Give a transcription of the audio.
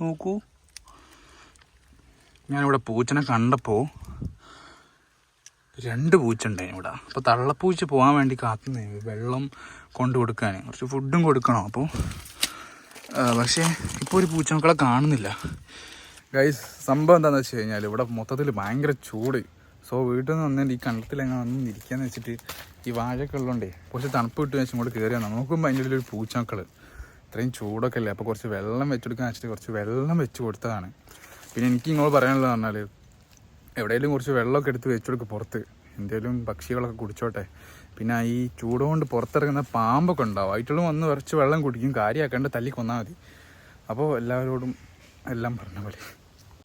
നോക്കൂ, ഞാനിവിടെ പൂച്ചനെ കണ്ടപ്പോൾ 2 പൂച്ച ഉണ്ടായിരുന്നു ഇവിടെ. അപ്പോൾ തള്ളപ്പൂച്ച പോകാൻ വേണ്ടി കാത്തുന്നേ, വെള്ളം കൊണ്ട് കൊടുക്കാൻ, കുറച്ച് ഫുഡും കൊടുക്കണം. അപ്പോൾ പക്ഷേ ഇപ്പോൾ ഒരു പൂച്ചമക്കളെ കാണുന്നില്ല ഗൈസ്. സംഭവം എന്താണെന്ന് വെച്ച് കഴിഞ്ഞാൽ ഇവിടെ മൊത്തത്തിൽ ഭയങ്കര ചൂട്. സോ വീട്ടിൽ നിന്ന് വന്നിട്ട് ഈ കണ്ടത്തിലെങ്ങനെ വന്ന് ഇരിക്കാന്ന് വെച്ചിട്ട് ഈ വാഴയൊക്കെ ഉള്ളതുകൊണ്ടേ കുറച്ച് തണുപ്പ് കിട്ടുക വെച്ച് ഇങ്ങോട്ട് കയറി വന്നാൽ നോക്കുമ്പോൾ അതിൻ്റെ ഉള്ളിൽ ഒരു പൂച്ചമക്കൾ. ഇത്രയും ചൂടൊക്കെ അല്ലേ, അപ്പോൾ കുറച്ച് വെള്ളം വെച്ചെടുക്കാൻ വെച്ചിട്ട് കുറച്ച് വെള്ളം വെച്ച് കൊടുത്തതാണ്. പിന്നെ എനിക്ക് ഇങ്ങോട്ട് പറയാനുള്ളത് പറഞ്ഞാൽ എവിടെയെങ്കിലും കുറച്ച് വെള്ളമൊക്കെ എടുത്ത് വെച്ചെടുക്കുക പുറത്ത്, എന്തെങ്കിലും പക്ഷികളൊക്കെ കുടിച്ചോട്ടെ. പിന്നെ ഈ ചൂട് കൊണ്ട് പുറത്തിറങ്ങുന്ന പാമ്പൊക്കെ ഉണ്ടാവും, ആയിട്ടുള്ള വന്ന് കുറച്ച് വെള്ളം കുടിക്കും, കാര്യമാക്കേണ്ട തല്ലി കൊന്നാൽ മതി. അപ്പോൾ എല്ലാവരോടും എല്ലാം പറഞ്ഞ പോലെ